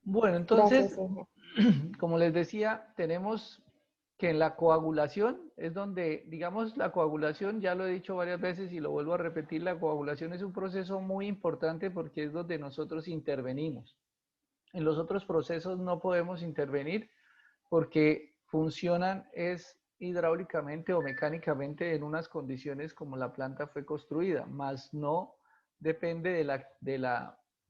Bueno, Gracias, entonces, Eugenio. como les decía, tenemos que en la coagulación es donde, digamos, la coagulación, ya lo he dicho varias veces y lo vuelvo a repetir, la coagulación es un proceso muy importante porque es donde nosotros intervenimos. En los otros procesos no podemos intervenir porque funcionan es hidráulicamente o mecánicamente en unas condiciones como la planta fue construida, más no depende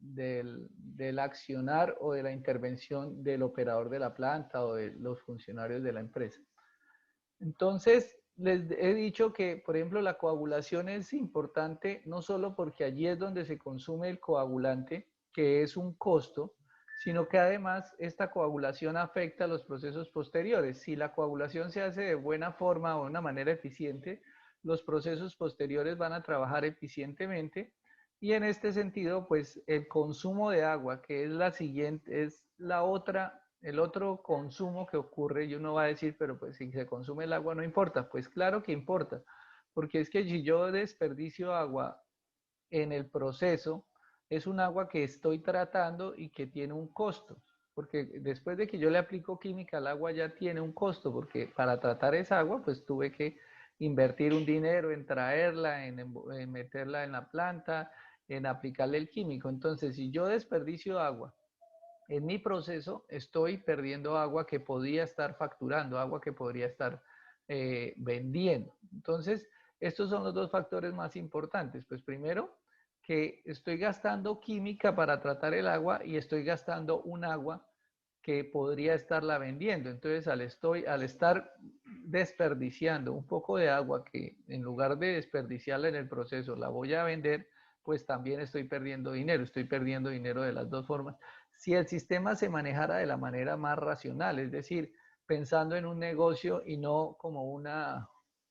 del accionar o de la intervención del operador de la planta o de los funcionarios de la empresa. Entonces, les he dicho que, por ejemplo, la coagulación es importante no solo porque allí es donde se consume el coagulante, que es un costo, sino que además esta coagulación afecta a los procesos posteriores. Si la coagulación se hace de buena forma o de una manera eficiente, los procesos posteriores van a trabajar eficientemente y en este sentido, pues el consumo de agua, que es la siguiente, es la otra, el otro consumo que ocurre, y uno va a decir, pero pues si se consume el agua no importa. Pues claro que importa, porque es que si yo desperdicio agua en el proceso, es un agua que estoy tratando y que tiene un costo, porque después de que yo le aplico química al agua ya tiene un costo, porque para tratar esa agua pues tuve que invertir un dinero en traerla, en meterla en la planta, en aplicarle el químico. Entonces, si yo desperdicio agua en mi proceso, estoy perdiendo agua que podría estar facturando, agua que podría estar vendiendo. Entonces, estos son los dos factores más importantes. Pues primero, que estoy gastando química para tratar el agua y estoy gastando un agua que podría estarla vendiendo. Entonces, al estar desperdiciando un poco de agua que en lugar de desperdiciarla en el proceso la voy a vender, pues también estoy perdiendo dinero de las dos formas. Si el sistema se manejara de la manera más racional, es decir, pensando en un negocio y no como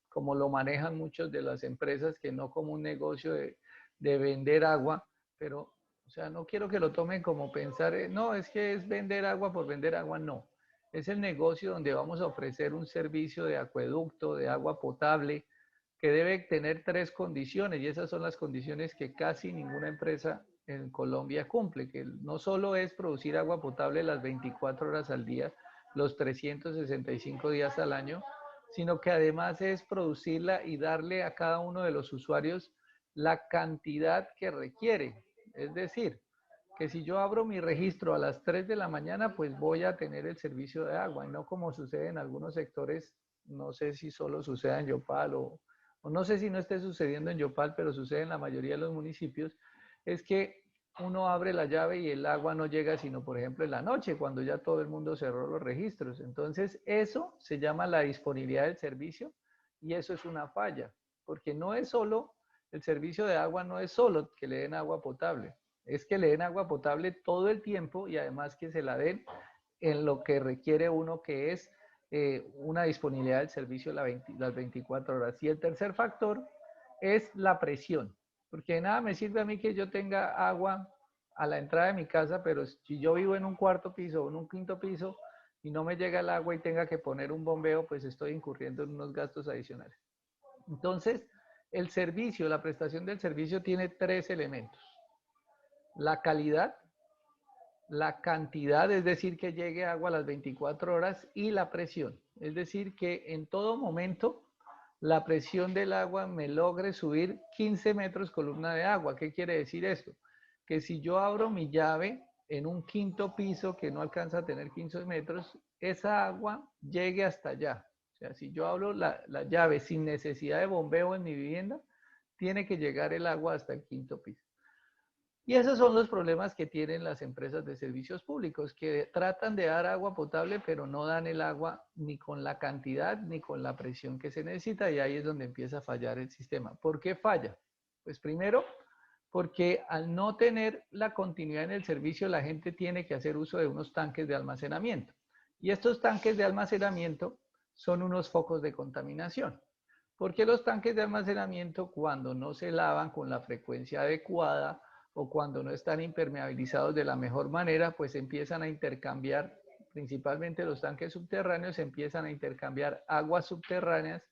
como lo manejan muchas de las empresas, que no como un negocio de vender agua, pero o sea, no quiero que lo tomen como pensar, no, es que es vender agua por vender agua, no. Es el negocio donde vamos a ofrecer un servicio de acueducto, de agua potable, que debe tener tres condiciones y esas son las condiciones que casi ninguna empresa en Colombia cumple, que no solo es producir agua potable las 24 horas al día, los 365 días al año, sino que además es producirla y darle a cada uno de los usuarios la cantidad que requiere. Es decir, que si yo abro mi registro a las 3 de la mañana, pues voy a tener el servicio de agua, y no como sucede en algunos sectores, no sé si solo sucede en Yopal o no sé si no esté sucediendo en Yopal, pero sucede en la mayoría de los municipios, es que uno abre la llave y el agua no llega sino, por ejemplo, en la noche, cuando ya todo el mundo cerró los registros. Entonces, eso se llama la disponibilidad del servicio y eso es una falla, porque no es solo, el servicio de agua no es solo que le den agua potable, es que le den agua potable todo el tiempo y además que se la den en lo que requiere uno, que es una disponibilidad del servicio las 24 horas. Y el tercer factor es la presión, porque de nada me sirve a mí que yo tenga agua a la entrada de mi casa, pero si yo vivo en un cuarto piso o en un quinto piso y no me llega el agua y tenga que poner un bombeo, pues estoy incurriendo en unos gastos adicionales. Entonces, el servicio, la prestación del servicio tiene tres elementos: la calidad, la cantidad, es decir, que llegue agua a las 24 horas, y la presión, es decir, que en todo momento la presión del agua me logre subir 15 metros columna de agua. ¿Qué quiere decir esto? Que si yo abro mi llave en un quinto piso que no alcanza a tener 15 metros, esa agua llegue hasta allá. O sea, si yo abro la llave sin necesidad de bombeo en mi vivienda, tiene que llegar el agua hasta el quinto piso. Y esos son los problemas que tienen las empresas de servicios públicos, que tratan de dar agua potable, pero no dan el agua ni con la cantidad ni con la presión que se necesita, y ahí es donde empieza a fallar el sistema. ¿Por qué falla? Pues primero, porque al no tener la continuidad en el servicio, la gente tiene que hacer uso de unos tanques de almacenamiento. Y estos tanques de almacenamiento son unos focos de contaminación. Porque los tanques de almacenamiento, cuando no se lavan con la frecuencia adecuada o cuando no están impermeabilizados de la mejor manera, pues empiezan a intercambiar, principalmente los tanques subterráneos, empiezan a intercambiar aguas subterráneas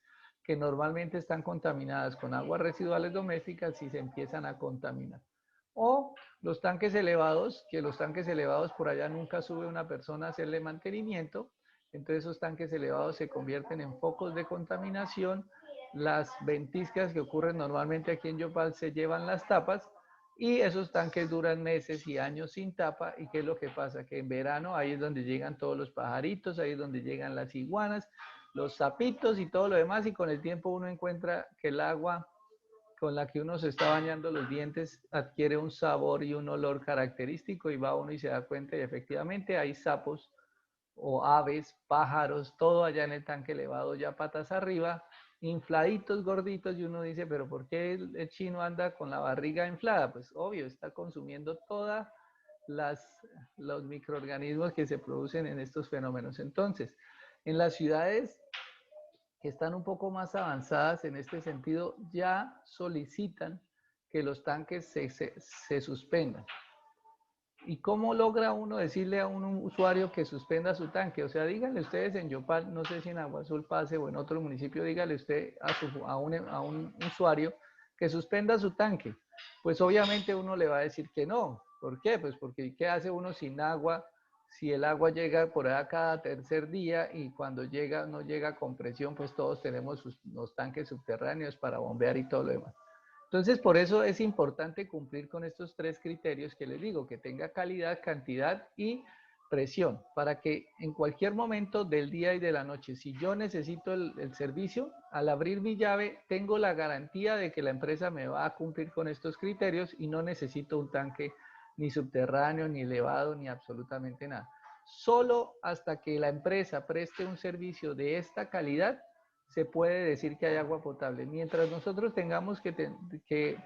que normalmente están contaminadas con aguas residuales domésticas y se empiezan a contaminar. O los tanques elevados, que los tanques elevados por allá nunca sube una persona a hacerle mantenimiento, entonces esos tanques elevados se convierten en focos de contaminación, las ventiscas que ocurren normalmente aquí en Yopal se llevan las tapas y esos tanques duran meses y años sin tapa. ¿Y qué es lo que pasa? Que en verano ahí es donde llegan todos los pajaritos, ahí es donde llegan las iguanas, los sapitos y todo lo demás, y con el tiempo uno encuentra que el agua con la que uno se está bañando los dientes adquiere un sabor y un olor característico, y va uno y se da cuenta y efectivamente hay sapos o aves, pájaros, todo allá en el tanque elevado, ya patas arriba, infladitos, gorditos, y uno dice, pero ¿por qué el chino anda con la barriga inflada? Pues obvio, está consumiendo todas los microorganismos que se producen en estos fenómenos. Entonces, en las ciudades que están un poco más avanzadas en este sentido, ya solicitan que los tanques se suspendan. ¿Y cómo logra uno decirle a un usuario que suspenda su tanque? O sea, díganle ustedes en Yopal, no sé si en Agua Azul pase o en otro municipio, díganle usted a un usuario que suspenda su tanque. Pues obviamente uno le va a decir que no. ¿Por qué? Pues porque ¿qué hace uno sin agua? Si el agua llega por ahí cada tercer día y cuando llega no llega con presión, pues todos tenemos los tanques subterráneos para bombear y todo lo demás. Entonces, por eso es importante cumplir con estos tres criterios que les digo, que tenga calidad, cantidad y presión, para que en cualquier momento del día y de la noche, si yo necesito el servicio, al abrir mi llave, tengo la garantía de que la empresa me va a cumplir con estos criterios y no necesito un tanque ni subterráneo, ni elevado, ni absolutamente nada. Solo hasta que la empresa preste un servicio de esta calidad, se puede decir que hay agua potable. Mientras nosotros tengamos que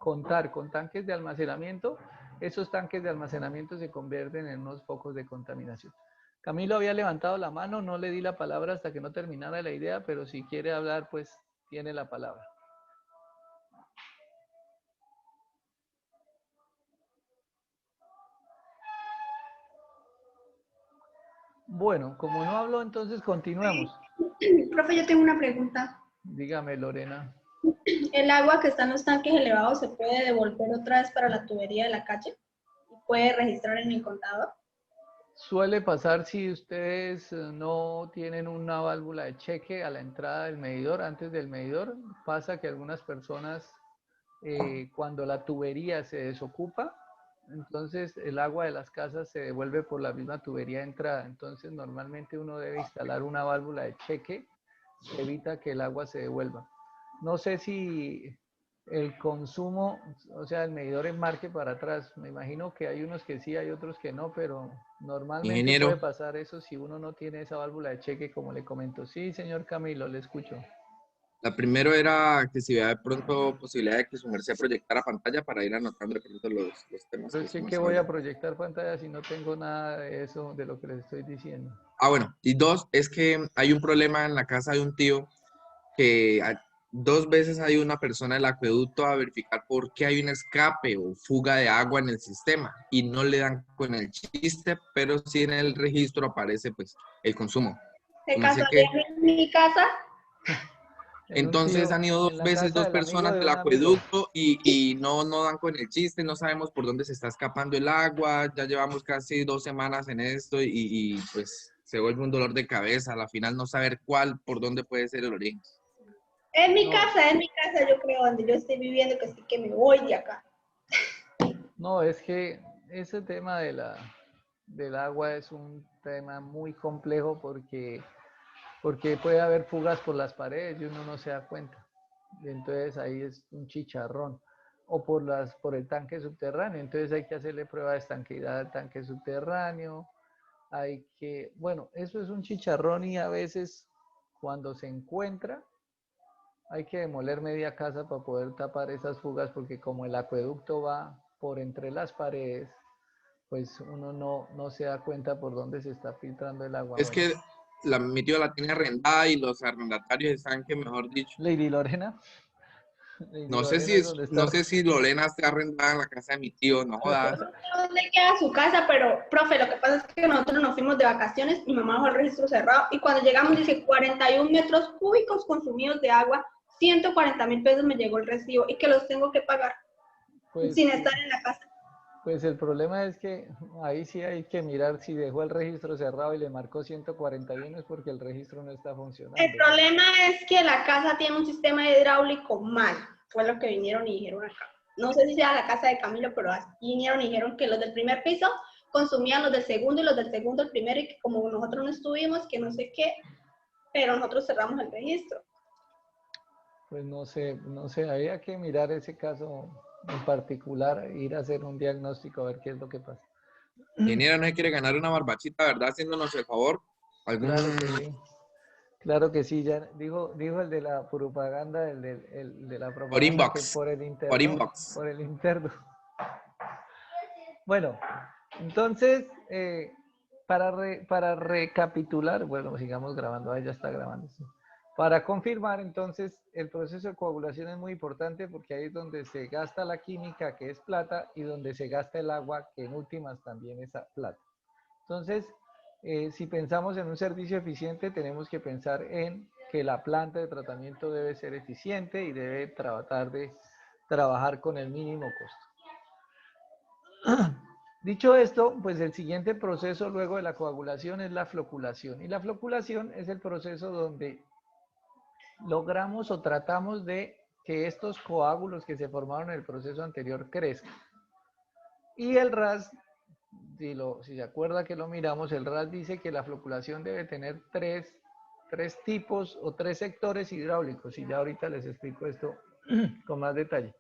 contar con tanques de almacenamiento, esos tanques de almacenamiento se convierten en unos focos de contaminación. Camilo había levantado la mano, no le di la palabra hasta que no terminara la idea, pero si quiere hablar, pues tiene la palabra. Bueno, como no habló, entonces continuamos. Profe, yo tengo una pregunta. Dígame, Lorena. ¿El agua que está en los tanques elevados se puede devolver otra vez para la tubería de la calle? ¿Y puede registrar en el contador? Suele pasar si ustedes no tienen una válvula de cheque a la entrada del medidor, antes del medidor, pasa que algunas personas, cuando la tubería se desocupa, entonces el agua de las casas se devuelve por la misma tubería de entrada. Entonces normalmente uno debe instalar una válvula de cheque que evita que el agua se devuelva. No sé si el consumo, o sea, el medidor enmarque para atrás. Me imagino que hay unos que sí, hay otros que no, pero normalmente puede Ingeniero, pasar eso si uno no tiene esa válvula de cheque, como le comento. Sí, señor Camilo, le escucho. la primero era que si había de pronto posibilidad de que su merced proyectara pantalla para ir anotando de pronto los temas Pero que es que, ¿qué estamos voy a hablando. proyectar pantalla si no tengo nada de eso, de lo que les estoy diciendo? Bueno, y dos, es que hay un problema en la casa de un tío que dos veces hay una persona del acueducto a verificar por qué hay un escape o fuga de agua en el sistema y no le dan con el chiste, pero sí en el registro aparece pues el consumo. ¿De Me hace que casualidad en mi casa? En un entonces tío, han ido en dos la veces casa dos del amigo personas de del un amigo. acueducto y no dan con el chiste, no sabemos por dónde se está escapando el agua, ya llevamos casi 2 semanas en esto pues se vuelve un dolor de cabeza, a la final no saber por dónde puede ser el origen. En No, mi casa yo creo, donde yo estoy viviendo, que sí que me voy de acá. no, es que ese tema del agua es un tema muy complejo porque puede haber fugas por las paredes y uno no se da cuenta. Y entonces ahí es un chicharrón. O por el tanque subterráneo. Entonces hay que hacerle prueba de estanqueidad al tanque subterráneo. Bueno, eso es un chicharrón, y a veces cuando se encuentra, hay que demoler media casa para poder tapar esas fugas, porque como el acueducto va por entre las paredes, pues uno no se da cuenta por dónde se está filtrando el agua. Es Bueno, que mi tío la tiene arrendada y los arrendatarios están que, mejor dicho, Lady Lorena, Lady no sé Lorena es donde está. no sé si Lorena está arrendada en la casa de mi tío, no jodas. No sé dónde queda su casa, pero, profe, lo que pasa es que nosotros nos fuimos de vacaciones, mi mamá dejó el registro cerrado, y cuando llegamos dice 41 metros cúbicos consumidos de agua, 140.000 pesos me llegó el recibo, y que los tengo que pagar. Pues, sin estar en la casa. pues el problema es que ahí sí hay que mirar si dejó el registro cerrado y le marcó 141 es porque el registro no está El funcionando. problema es que la casa tiene un sistema hidráulico mal. Fue lo que vinieron y dijeron acá. No sé si sea la casa de Camilo, pero así vinieron y dijeron que los del primer piso consumían los del segundo y los del segundo el primero y que como nosotros no estuvimos, que no sé qué, pero nosotros cerramos el registro. Pues no sé, había que mirar ese caso en particular, ir a hacer un diagnóstico a ver qué es lo que pasa. Ingeniero, no se quiere ganar una barbachita, ¿verdad? Haciéndonos el favor. ¿Algún... Claro que sí. Claro que sí, ya dijo el de la propaganda, el de la Por propaganda que inbox. por el Por interno, inbox. por el interno. Bueno, entonces, para recapitular, bueno, sigamos grabando, ahí ya está grabando. Sí. Para confirmar, entonces, el proceso de coagulación es muy importante porque ahí es donde se gasta la química, que es plata, y donde se gasta el agua, que en últimas también es plata. Entonces, si pensamos en un servicio eficiente, tenemos que pensar en que la planta de tratamiento debe ser eficiente y debe tratar de trabajar con el mínimo costo. Dicho esto, pues el siguiente proceso luego de la coagulación es la floculación. Y la floculación es el proceso donde logramos o tratamos de que estos coágulos que se formaron en el proceso anterior crezcan. Y el RAS, si se acuerda que lo miramos, el RAS dice que la floculación debe tener tres tipos o tres sectores hidráulicos. Y ya ahorita les explico esto con más detalle.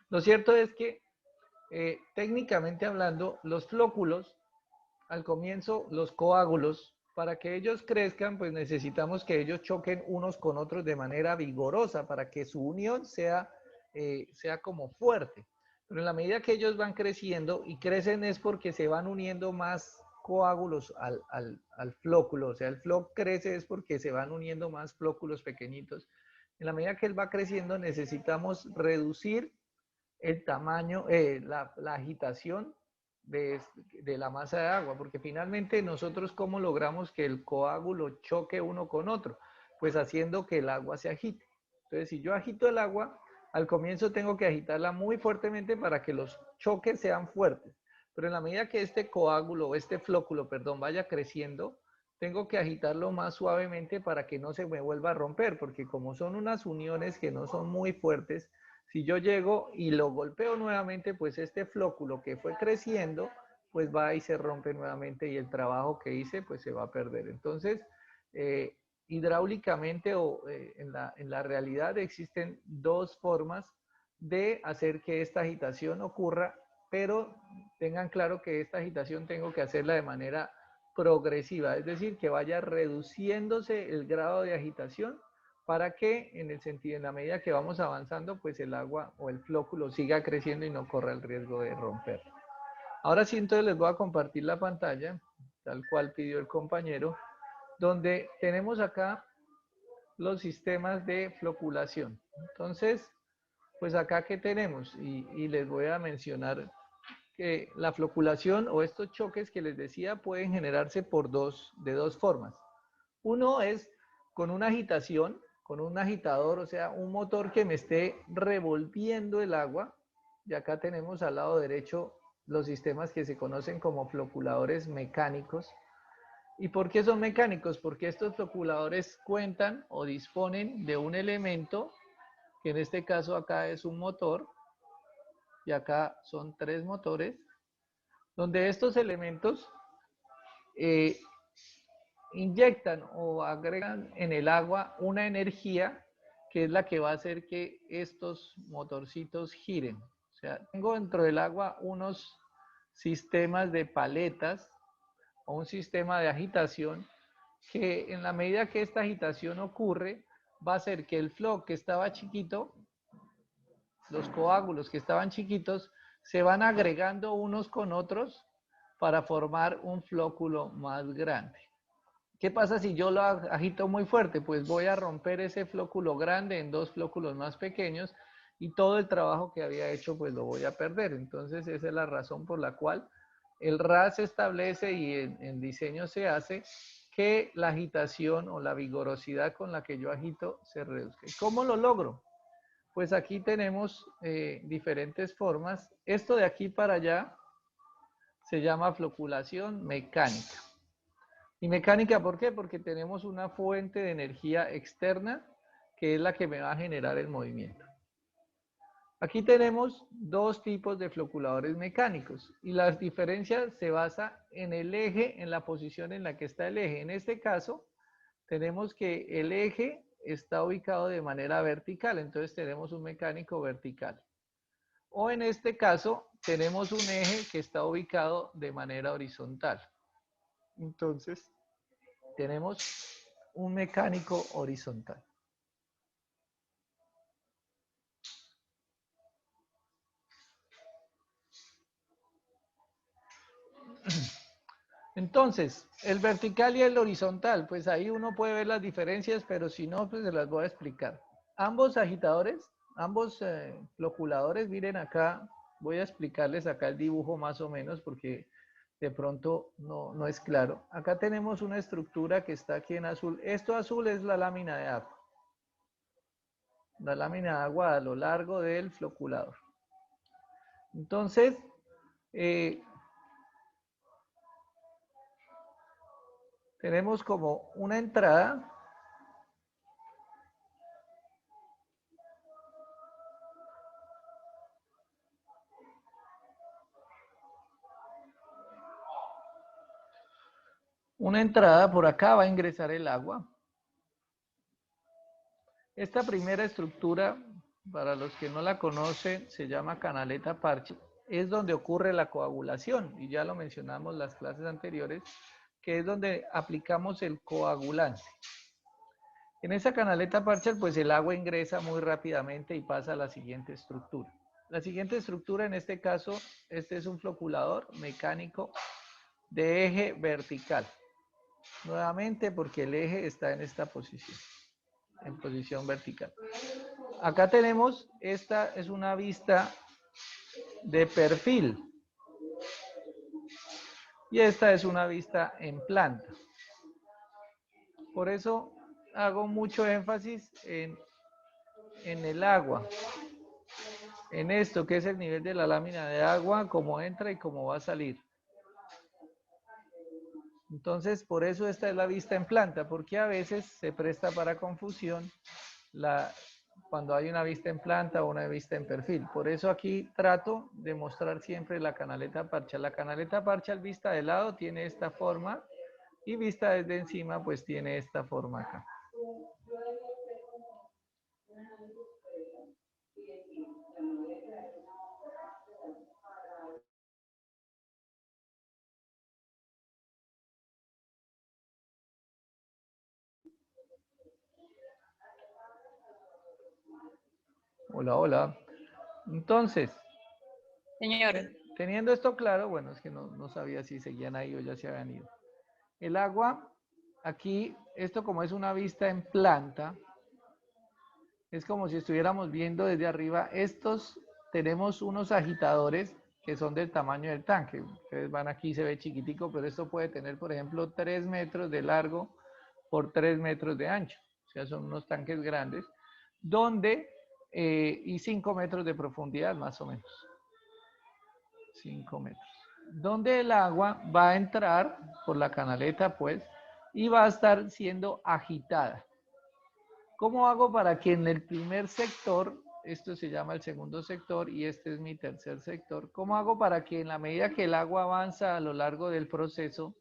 Lo cierto es que técnicamente hablando, los flóculos, al comienzo, los coágulos, para que ellos crezcan, pues necesitamos que ellos choquen unos con otros de manera vigorosa para que su unión sea como fuerte. Pero en la medida que ellos van creciendo y crecen es porque se van uniendo más coágulos al flóculo. O sea, el flóculo crece es porque se van uniendo más flóculos pequeñitos. En la medida que él va creciendo necesitamos reducir el tamaño, la agitación de la masa de agua, porque finalmente nosotros cómo logramos que el coágulo choque uno con otro, pues haciendo que el agua se agite. Entonces, si yo agito el agua, al comienzo tengo que agitarla muy fuertemente para que los choques sean fuertes, pero en la medida que este coágulo, este flóculo, perdón, vaya creciendo, tengo que agitarlo más suavemente para que no se me vuelva a romper, porque como son unas uniones que no son muy fuertes, si yo llego y lo golpeo nuevamente, pues este flóculo que fue creciendo, pues va y se rompe nuevamente y el trabajo que hice, pues se va a perder. Entonces, hidráulicamente o en la realidad existen dos formas de hacer que esta agitación ocurra, pero tengan claro que esta agitación tengo que hacerla de manera progresiva, es decir, que vaya reduciéndose el grado de agitación para que en la medida que vamos avanzando, pues el agua o el flóculo siga creciendo y no corra el riesgo de romper. Ahora sí, entonces les voy a compartir la pantalla, tal cual pidió el compañero, donde tenemos acá los sistemas de floculación. Entonces, pues acá que tenemos, y les voy a mencionar que la floculación o estos choques que les decía pueden generarse de dos formas. Uno es con una agitación, con un agitador, o sea, un motor que me esté revolviendo el agua. Y acá tenemos al lado derecho los sistemas que se conocen como floculadores mecánicos. ¿Y por qué son mecánicos? Porque estos floculadores cuentan o disponen de un elemento, que en este caso acá es un motor, y acá son tres motores, donde estos elementos eh, inyectan o agregan en el agua una energía que es la que va a hacer que estos motorcitos giren. O sea, tengo dentro del agua unos sistemas de paletas o un sistema de agitación que en la medida que esta agitación ocurre, va a hacer que el flow que estaba chiquito, los coágulos que estaban chiquitos, se van agregando unos con otros para formar un flóculo más grande. ¿Qué pasa si yo lo agito muy fuerte? Pues voy a romper ese flóculo grande en dos flóculos más pequeños y todo el trabajo que había hecho pues lo voy a perder. Entonces esa es la razón por la cual el RAS establece y en diseño se hace que la agitación o la vigorosidad con la que yo agito se reduzca. ¿Cómo lo logro? pues aquí tenemos diferentes formas. Esto de aquí para allá se llama floculación mecánica. ¿Y mecánica por qué? Porque tenemos una fuente de energía externa que es la que me va a generar el movimiento. Aquí tenemos dos tipos de floculadores mecánicos y las diferencias se basa en el eje, en la posición en la que está el eje. En este caso, tenemos que el eje está ubicado de manera vertical, entonces tenemos un mecánico vertical. O en este caso, tenemos un eje que está ubicado de manera horizontal. Entonces, tenemos un mecánico horizontal. Entonces, el vertical y el horizontal, pues ahí uno puede ver las diferencias, pero si no, pues se las voy a explicar. Ambos agitadores, ambos floculadores, miren acá, voy a explicarles acá el dibujo más o menos porque de pronto no es claro. Acá tenemos una estructura que está aquí en azul. Esto azul es la lámina de agua. La lámina de agua a lo largo del floculador. Entonces, tenemos como una entrada. Una entrada, por acá va a ingresar el agua. Esta primera estructura, para los que no la conocen, se llama canaleta parche. Es donde ocurre la coagulación, y ya lo mencionamos en las clases anteriores, que es donde aplicamos el coagulante. En esa canaleta parche, pues el agua ingresa muy rápidamente y pasa a la siguiente estructura. La siguiente estructura, en este caso, este es un floculador mecánico de eje vertical. Nuevamente porque el eje está en esta posición, en posición vertical. Acá tenemos, esta es una vista de perfil. Y esta es una vista en planta. Por eso hago mucho énfasis en el agua. En esto que es el nivel de la lámina de agua, cómo entra y cómo va a salir. Entonces, por eso esta es la vista en planta, porque a veces se presta para confusión cuando hay una vista en planta o una vista en perfil. Por eso aquí trato de mostrar siempre la canaleta parcial. La canaleta parcial vista de lado tiene esta forma y vista desde encima pues tiene esta forma acá. Hola, hola. Entonces, Señor, teniendo esto claro, bueno, es que no sabía si seguían ahí o ya se habían ido. El agua, aquí, esto como es una vista en planta, es como si estuviéramos viendo desde arriba. Tenemos unos agitadores que son del tamaño del tanque. Ustedes van aquí, se ve chiquitico, pero esto puede tener, por ejemplo, 3 metros de largo por 3 metros de ancho. O sea, son unos tanques grandes, y 5 metros de profundidad más o menos. 5 metros. Donde el agua va a entrar por la canaleta, pues, y va a estar siendo agitada. ¿Cómo hago para que en el primer sector, esto se llama el segundo sector y este es mi tercer sector, cómo hago para que en la medida que el agua avanza a lo largo del proceso,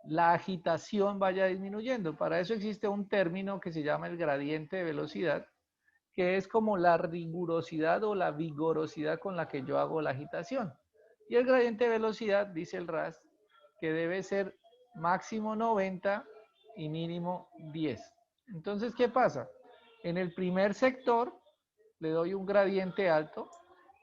la agitación vaya disminuyendo? Para eso existe un término que se llama el gradiente de velocidad, que es como la rigurosidad o la vigorosidad con la que yo hago la agitación. Y el gradiente de velocidad, dice el RAS, que debe ser máximo 90 y mínimo 10. Entonces, ¿qué pasa? En el primer sector le doy un gradiente alto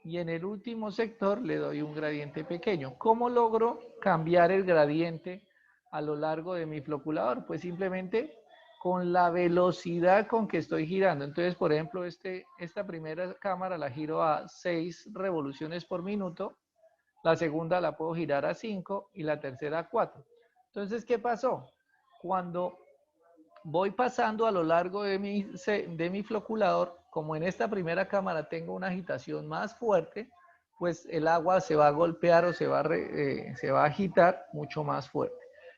y en el último sector le doy un gradiente pequeño. ¿Cómo logro cambiar el gradiente a lo largo de mi floculador? Pues simplemente con la velocidad con que estoy girando. Entonces, por ejemplo, esta primera cámara la giro a 6 revoluciones por minuto, la segunda la puedo girar a 5 y la tercera a 4. Entonces, ¿qué pasó? Cuando voy pasando a lo largo de mi floculador, como en esta primera cámara tengo una agitación más fuerte, pues el agua se va a golpear o se va a agitar mucho más fuerte.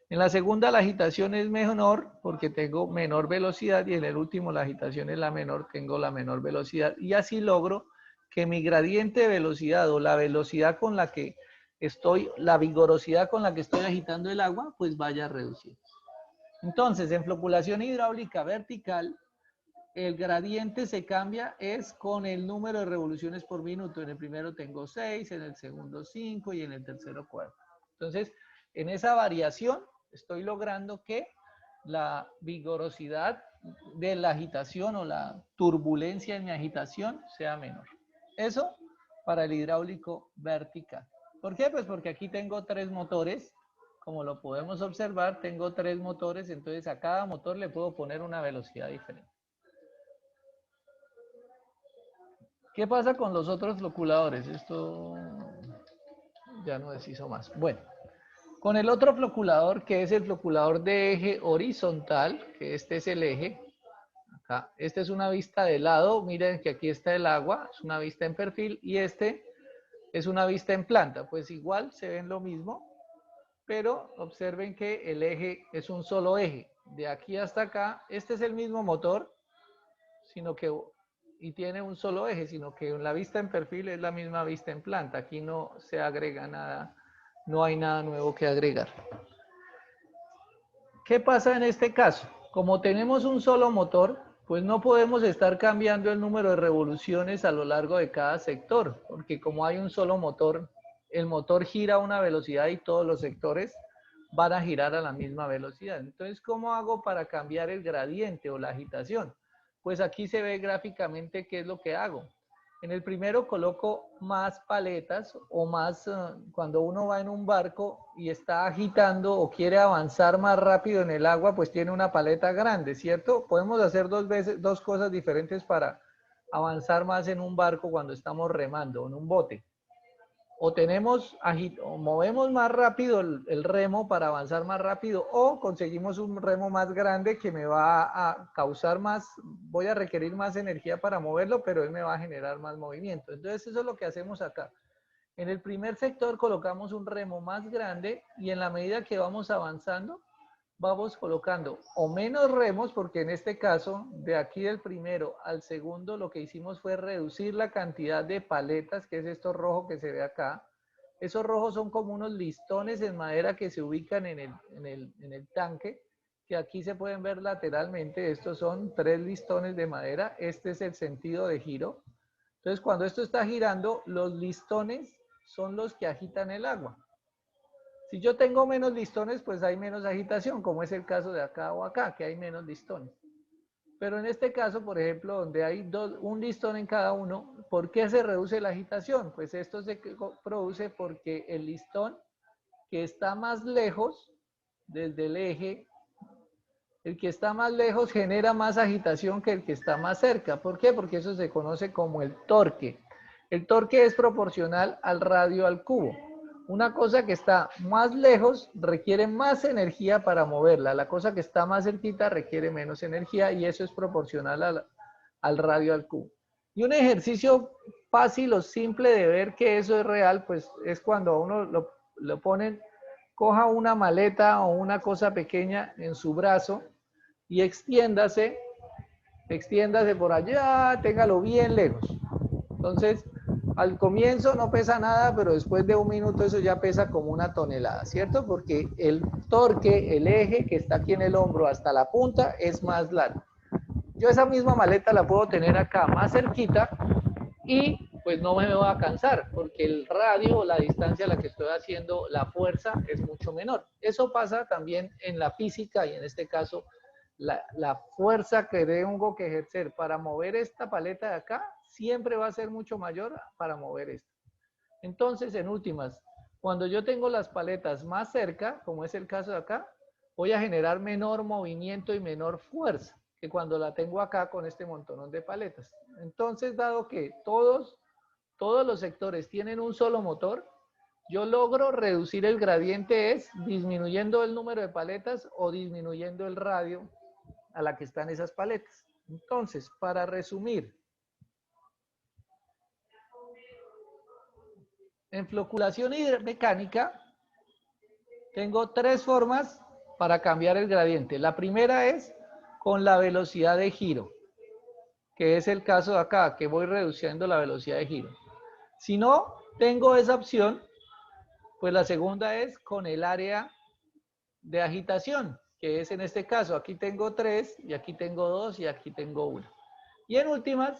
En la segunda la agitación es menor porque tengo menor velocidad y en el último la agitación es la menor, tengo la menor velocidad y así logro que mi gradiente de velocidad o la velocidad con la que estoy, la vigorosidad con la que estoy agitando el agua, pues vaya a reducir. Entonces, en floculación hidráulica vertical, el gradiente se cambia es con el número de revoluciones por minuto. En el primero tengo 6, en el segundo 5 y en el tercero 4. Entonces, en esa variación estoy logrando que la vigorosidad de la agitación o la turbulencia en mi agitación sea menor. Eso para el hidráulico vertical. ¿Por qué? Pues porque aquí tengo 3 motores. Como lo podemos observar, tengo 3 motores, entonces a cada motor le puedo poner una velocidad diferente. ¿Qué pasa con los otros floculadores? Esto ya no deshizo más. Bueno, con el otro floculador, que es el floculador de eje horizontal, que este es el eje, acá, esta es una vista de lado, miren que aquí está el agua, es una vista en perfil, y este es una vista en planta, pues igual se ven lo mismo, pero observen que el eje es un solo eje, de aquí hasta acá, este es el mismo motor, sino que y tiene un solo eje, sino que en la vista en perfil es la misma vista en planta. Aquí no se agrega nada, no hay nada nuevo que agregar. ¿Qué pasa en este caso? Como tenemos un solo motor, pues no podemos estar cambiando el número de revoluciones a lo largo de cada sector, porque como hay un solo motor, el motor gira a una velocidad y todos los sectores van a girar a la misma velocidad. Entonces, ¿cómo hago para cambiar el gradiente o la agitación? Pues aquí se ve gráficamente qué es lo que hago. En el primero coloco más paletas o más, cuando uno va en un barco y está agitando o quiere avanzar más rápido en el agua, pues tiene una paleta grande, ¿cierto? Podemos hacer dos cosas diferentes para avanzar más en un barco cuando estamos remando, en un bote. O movemos más rápido el remo para avanzar más rápido o conseguimos un remo más grande que me va a causar más, voy a requerir más energía para moverlo, pero él me va a generar más movimiento. Entonces eso es lo que hacemos acá. En el primer sector colocamos un remo más grande y en la medida que vamos avanzando, vamos colocando o menos remos, porque en este caso, de aquí del primero al segundo, lo que hicimos fue reducir la cantidad de paletas, que es esto rojo que se ve acá. Esos rojos son como unos listones en madera que se ubican en el tanque, que aquí se pueden ver lateralmente. Estos son 3 listones de madera. Este es el sentido de giro. Entonces, cuando esto está girando, los listones son los que agitan el agua. Si yo tengo menos listones, pues hay menos agitación, como es el caso de acá o acá, que hay menos listones. Pero en este caso, por ejemplo, donde hay un listón en cada uno, ¿por qué se reduce la agitación? Pues esto se produce porque el listón que está más lejos, desde el eje, el que está más lejos genera más agitación que el que está más cerca. ¿Por qué? Porque eso se conoce como el torque. El torque es proporcional al radio al cubo. Una cosa que está más lejos requiere más energía para moverla. La cosa que está más cerquita requiere menos energía y eso es proporcional al radio al cubo. Y un ejercicio fácil o simple de ver que eso es real, pues es cuando a uno lo ponen, coja una maleta o una cosa pequeña en su brazo y extiéndase por allá, téngalo bien lejos. Entonces, al comienzo no pesa nada, pero después de un minuto eso ya pesa como una tonelada, ¿cierto? Porque el torque, el eje que está aquí en el hombro hasta la punta es más largo. Yo esa misma maleta la puedo tener acá más cerquita y pues no me voy a cansar porque el radio o la distancia a la que estoy haciendo la fuerza es mucho menor. Eso pasa también en la física y en este caso la fuerza que tengo que ejercer para mover esta paleta de acá siempre va a ser mucho mayor para mover esta. Entonces, en últimas, cuando yo tengo las paletas más cerca, como es el caso de acá, voy a generar menor movimiento y menor fuerza que cuando la tengo acá con este montón de paletas. Entonces, dado que todos los sectores tienen un solo motor, yo logro reducir el gradiente es disminuyendo el número de paletas o disminuyendo el radio a la que están esas paletas. Entonces, para resumir, en floculación hidromecánica tengo tres formas para cambiar el gradiente. La primera es con la velocidad de giro, que es el caso de acá, que voy reduciendo la velocidad de giro. Si no tengo esa opción, pues la segunda es con el área de agitación, que es en este caso, aquí tengo 3, y aquí tengo 2, y aquí tengo 1. Y en últimas,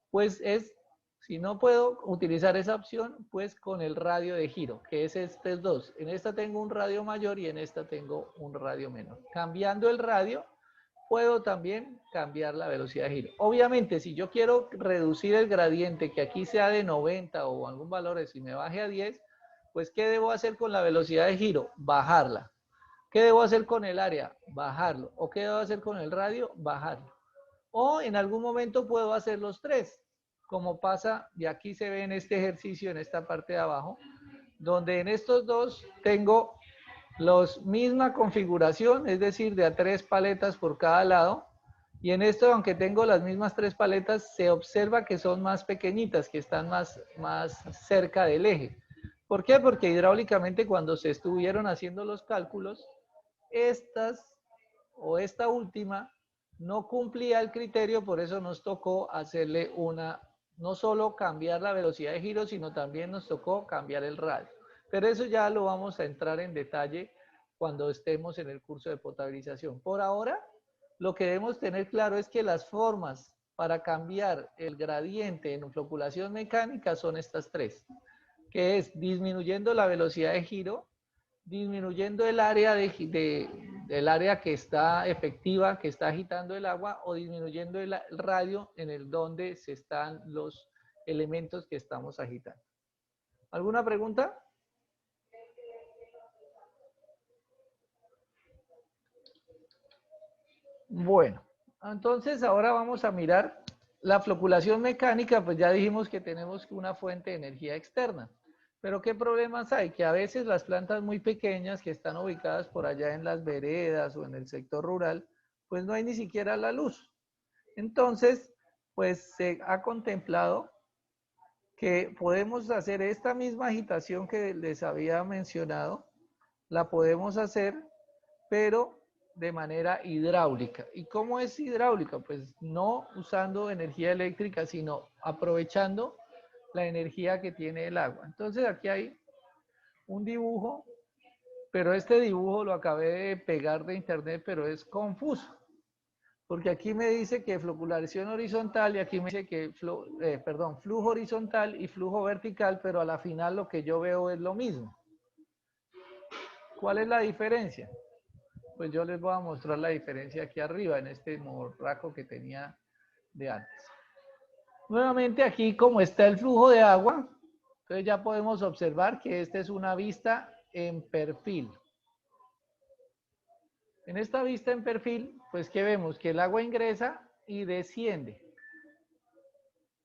pues es, si no puedo utilizar esa opción, pues con el radio de giro, que es este 2. En esta tengo un radio mayor y en esta tengo un radio menor. Cambiando el radio, puedo también cambiar la velocidad de giro. Obviamente, si yo quiero reducir el gradiente, que aquí sea de 90 o algún valor, si me baje a 10, pues ¿qué debo hacer con la velocidad de giro? Bajarla. ¿Qué debo hacer con el área? Bajarlo. ¿O qué debo hacer con el radio? Bajarlo. O en algún momento puedo hacer los tres, como pasa, y aquí se ve en este ejercicio, en esta parte de abajo, donde en estos dos tengo la misma configuración, es decir, de a 3 paletas por cada lado, y en esto, aunque tengo las mismas 3 paletas, se observa que son más pequeñitas, que están más cerca del eje. ¿Por qué? Porque hidráulicamente cuando se estuvieron haciendo los cálculos, estas o esta última no cumplía el criterio, por eso nos tocó hacerle no solo cambiar la velocidad de giro, sino también nos tocó cambiar el radio. Pero eso ya lo vamos a entrar en detalle cuando estemos en el curso de potabilización. Por ahora, lo que debemos tener claro es que las formas para cambiar el gradiente en floculación mecánica son estas tres, que es disminuyendo la velocidad de giro, disminuyendo el área del área que está efectiva, que está agitando el agua, o disminuyendo el radio en el donde se están los elementos que estamos agitando. ¿Alguna pregunta? Bueno, entonces ahora vamos a mirar la floculación mecánica, pues ya dijimos que tenemos una fuente de energía externa. Pero ¿qué problemas hay? Que a veces las plantas muy pequeñas que están ubicadas por allá en las veredas o en el sector rural, pues no hay ni siquiera la luz. Entonces, pues se ha contemplado que podemos hacer esta misma agitación que les había mencionado, la podemos hacer, pero de manera hidráulica. ¿Y cómo es hidráulica? Pues no usando energía eléctrica, sino aprovechando la energía que tiene el agua. Entonces aquí hay un dibujo, pero este dibujo lo acabé de pegar de internet, pero es confuso. Porque aquí me dice que floculación horizontal y aquí me dice que, flujo horizontal y flujo vertical, pero a la final lo que yo veo es lo mismo. ¿Cuál es la diferencia? Pues yo les voy a mostrar la diferencia aquí arriba en este morraco que tenía de antes. Nuevamente aquí como está el flujo de agua, entonces ya podemos observar que esta es una vista en perfil. En esta vista en perfil, pues ¿qué vemos? Que el agua ingresa y desciende.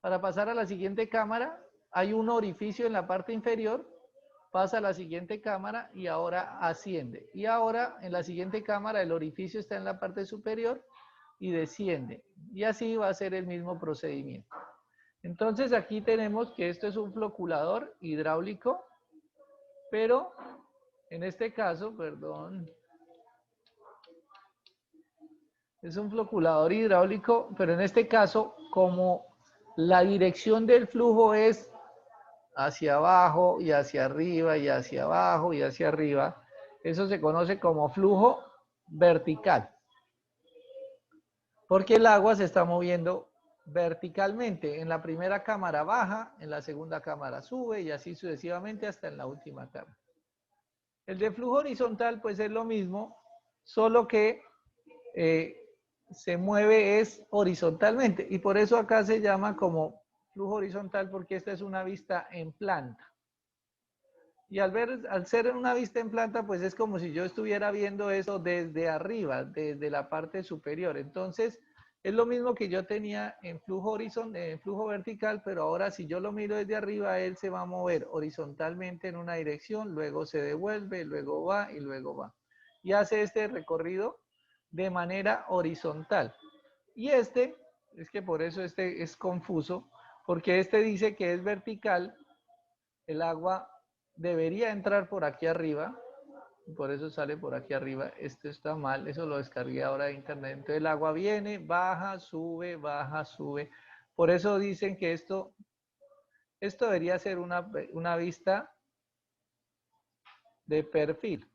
Para pasar a la siguiente cámara, hay un orificio en la parte inferior, pasa a la siguiente cámara y ahora asciende. Y ahora en la siguiente cámara el orificio está en la parte superior y desciende. Y así va a ser el mismo procedimiento. Entonces aquí tenemos que esto es un floculador hidráulico, pero en este caso, perdón, es un floculador hidráulico, pero en este caso, como la dirección del flujo es hacia abajo y hacia arriba y hacia abajo y hacia arriba, eso se conoce como flujo vertical, porque el agua se está moviendo verticalmente. En la primera cámara baja, en la segunda cámara sube y así sucesivamente hasta en la última cámara. El de flujo horizontal pues es lo mismo, solo que se mueve es horizontalmente y por eso acá se llama como flujo horizontal porque esta es una vista en planta. Y al ser una vista en planta pues es como si yo estuviera viendo eso desde arriba, desde la parte superior. Entonces es lo mismo que yo tenía en flujo vertical, pero ahora si yo lo miro desde arriba, él se va a mover horizontalmente en una dirección, luego se devuelve, luego va y luego va. Y hace este recorrido de manera horizontal. Y este, es que por eso este es confuso, porque este dice que es vertical, el agua debería entrar por aquí arriba, por eso sale por aquí arriba. Esto está mal, eso lo descargué ahora de internet. Entonces el agua viene, baja, sube, baja, sube. Por eso dicen que esto debería ser una vista de perfil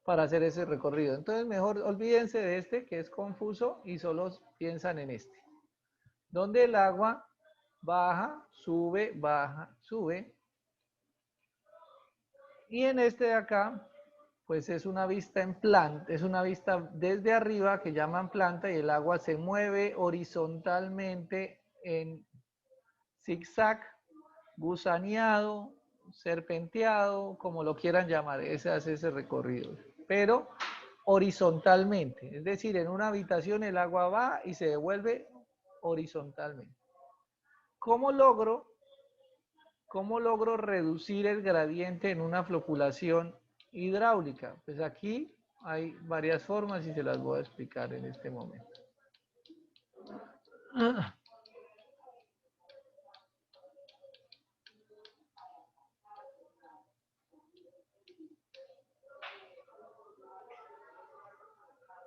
para hacer ese recorrido. Entonces mejor olvídense de este que es confuso y solo piensan en este, donde el agua baja, sube. Y en este de acá, pues es una vista en planta, es una vista desde arriba que llaman planta y el agua se mueve horizontalmente en zigzag, gusaneado, serpenteado, como lo quieran llamar, ese hace ese recorrido, pero horizontalmente, es decir, en una habitación el agua va y se devuelve horizontalmente. ¿Cómo logro reducir el gradiente en una floculación hidráulica? Pues aquí hay varias formas y se las voy a explicar en este momento.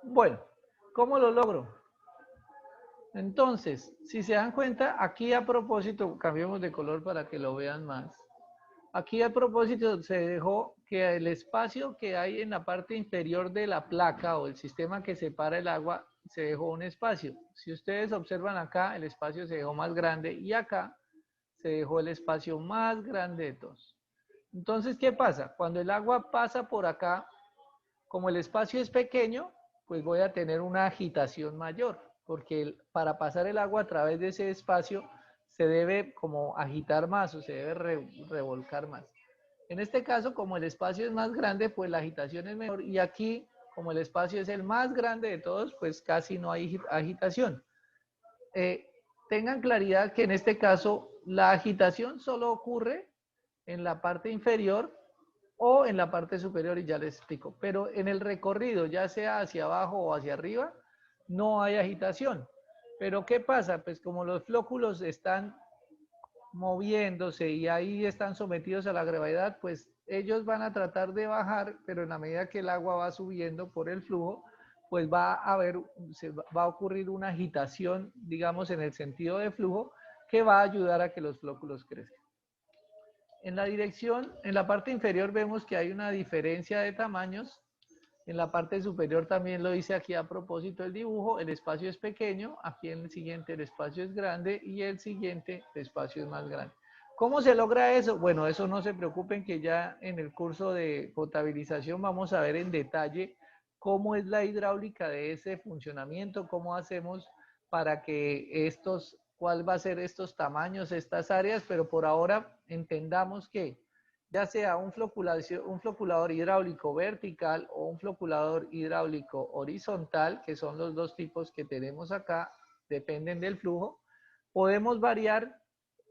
Bueno, ¿cómo lo logro? Entonces, si se dan cuenta, aquí a propósito, cambiemos de color para que lo vean más. Aquí a propósito se dejó que el espacio que hay en la parte inferior de la placa o el sistema que separa el agua, se dejó un espacio. Si ustedes observan acá, el espacio se dejó más grande y acá se dejó el espacio más grande de todos. Entonces, ¿qué pasa? Cuando el agua pasa por acá, como el espacio es pequeño, pues voy a tener una agitación mayor, porque para pasar el agua a través de ese espacio se debe como agitar más o se debe revolcar más. En este caso, como el espacio es más grande, pues la agitación es menor y aquí, como el espacio es el más grande de todos, pues casi no hay agitación. Tengan claridad que en este caso la agitación solo ocurre en la parte inferior o en la parte superior y ya les explico. Pero en el recorrido, ya sea hacia abajo o hacia arriba, no hay agitación. Pero ¿qué pasa? Pues como los flóculos están moviéndose y ahí están sometidos a la gravedad, pues ellos van a tratar de bajar, pero en la medida que el agua va subiendo por el flujo, pues va a ocurrir una agitación, digamos, en el sentido de flujo, que va a ayudar a que los flóculos crezcan. En la dirección, en la parte inferior vemos que hay una diferencia de tamaños. En la parte superior también lo hice aquí a propósito del dibujo. El espacio es pequeño, aquí en el siguiente el espacio es grande y el siguiente el espacio es más grande. ¿Cómo se logra eso? Bueno, eso no se preocupen que ya en el curso de potabilización vamos a ver en detalle cómo es la hidráulica de ese funcionamiento, cómo hacemos para que cuál va a ser estos tamaños, estas áreas, pero por ahora entendamos que ya sea un floculador hidráulico vertical o un floculador hidráulico horizontal, que son los dos tipos que tenemos acá, dependen del flujo, podemos variar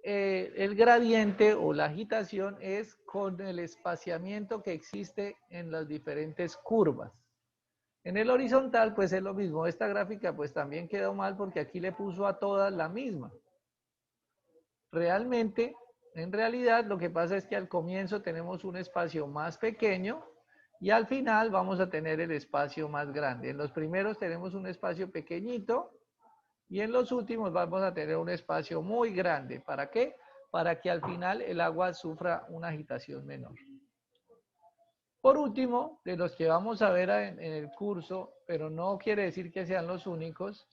el gradiente o la agitación es con el espaciamiento que existe en las diferentes curvas. En el horizontal, pues es lo mismo. Esta gráfica pues también quedó mal porque aquí le puso a todas la misma. Realmente, en realidad, lo que pasa es que al comienzo tenemos un espacio más pequeño y al final vamos a tener el espacio más grande. En los primeros tenemos un espacio pequeñito y en los últimos vamos a tener un espacio muy grande. ¿Para qué? Para que al final el agua sufra una agitación menor. Por último, de los que vamos a ver en el curso, pero no quiere decir que sean los únicos,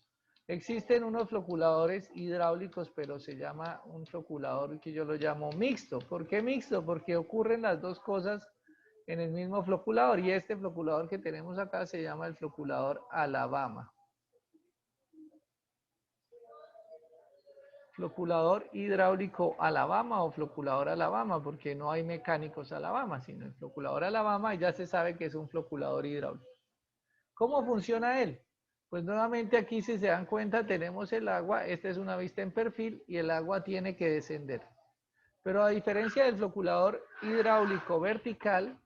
existen unos floculadores hidráulicos, pero se llama un floculador que yo lo llamo mixto. ¿Por qué mixto? Porque ocurren las dos cosas en el mismo floculador y este floculador que tenemos acá se llama el floculador Alabama. Floculador hidráulico Alabama o floculador Alabama, porque no hay mecánicos Alabama, sino el floculador Alabama y ya se sabe que es un floculador hidráulico. ¿Cómo funciona él? Pues nuevamente aquí, si se dan cuenta, tenemos el agua, esta es una vista en perfil y el agua tiene que descender. Pero a diferencia del floculador hidráulico vertical,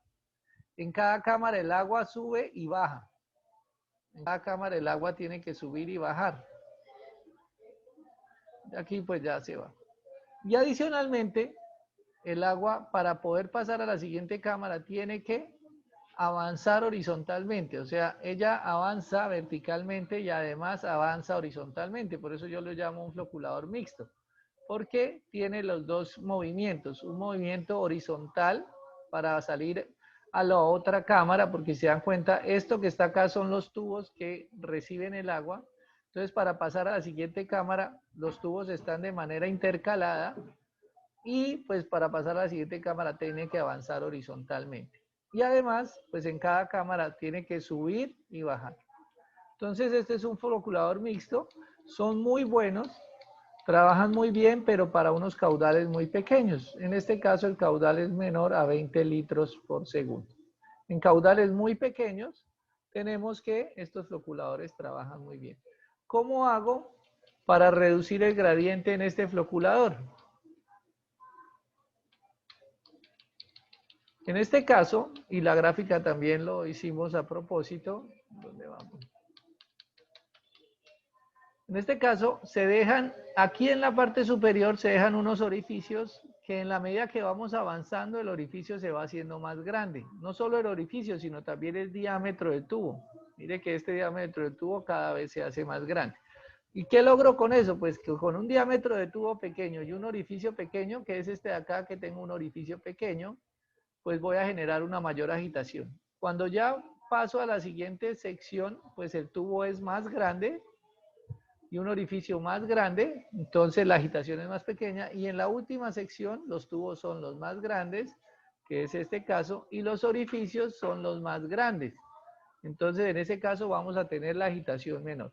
en cada cámara el agua sube y baja. En cada cámara el agua tiene que subir y bajar. Aquí pues ya se va. Y adicionalmente, el agua para poder pasar a la siguiente cámara tiene que avanzar horizontalmente, o sea, ella avanza verticalmente y además avanza horizontalmente, por eso yo lo llamo un floculador mixto, porque tiene los dos movimientos, un movimiento horizontal para salir a la otra cámara, porque si se dan cuenta, esto que está acá son los tubos que reciben el agua, entonces para pasar a la siguiente cámara, los tubos están de manera intercalada y pues para pasar a la siguiente cámara tiene que avanzar horizontalmente. Y además, pues en cada cámara tiene que subir y bajar. Entonces este es un floculador mixto, son muy buenos, trabajan muy bien, pero para unos caudales muy pequeños. En este caso el caudal es menor a 20 litros por segundo. En caudales muy pequeños tenemos que estos floculadores trabajan muy bien. ¿Cómo hago para reducir el gradiente en este floculador? En este caso, y la gráfica también lo hicimos a propósito, ¿dónde vamos? En este caso, se dejan, aquí en la parte superior se dejan unos orificios que en la medida que vamos avanzando, el orificio se va haciendo más grande. No solo el orificio, sino también el diámetro del tubo. Mire que este diámetro del tubo cada vez se hace más grande. ¿Y qué logro con eso? Pues que con un diámetro de tubo pequeño y un orificio pequeño, que es este de acá, que tengo un orificio pequeño, pues voy a generar una mayor agitación. Cuando ya paso a la siguiente sección, pues el tubo es más grande y un orificio más grande, entonces la agitación es más pequeña, y en la última sección los tubos son los más grandes, que es este caso, y los orificios son los más grandes. Entonces en ese caso vamos a tener la agitación menor.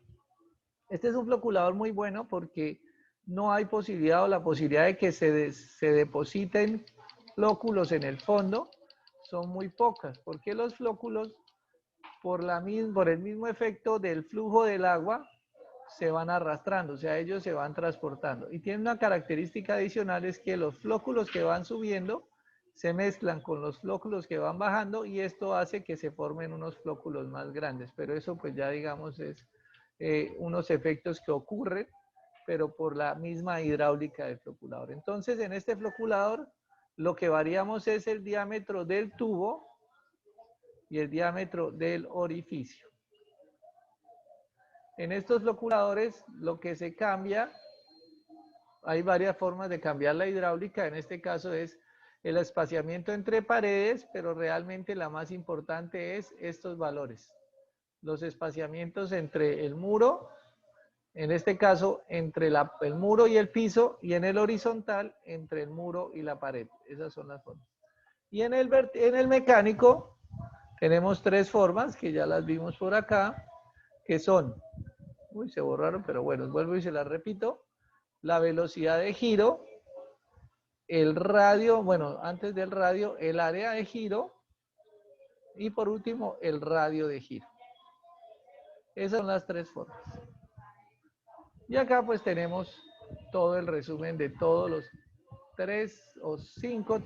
Este es un floculador muy bueno porque no hay posibilidad o la posibilidad de que se depositen flóculos en el fondo son muy pocas, porque los flóculos por el mismo efecto del flujo del agua se van arrastrando, o sea, ellos se van transportando. Y tiene una característica adicional, es que los flóculos que van subiendo se mezclan con los flóculos que van bajando y esto hace que se formen unos flóculos más grandes, pero eso pues ya digamos es unos efectos que ocurren, pero por la misma hidráulica del floculador. Entonces, en este floculador, lo que variamos es el diámetro del tubo y el diámetro del orificio. En estos floculadores, lo que se cambia, hay varias formas de cambiar la hidráulica, en este caso es el espaciamiento entre paredes, pero realmente la más importante es estos valores. Los espaciamientos entre el muro, en este caso entre el muro y el piso, y en el horizontal entre el muro y la pared. Esas son las formas. Y en el mecánico tenemos tres formas que ya las vimos por acá, que son, uy, se borraron, pero bueno, vuelvo y se las repito, la velocidad de giro, el radio, bueno, antes del radio, el área de giro, y por último, el radio de giro. Esas son las tres formas. Y acá pues tenemos todo el resumen de todos los 3 o 5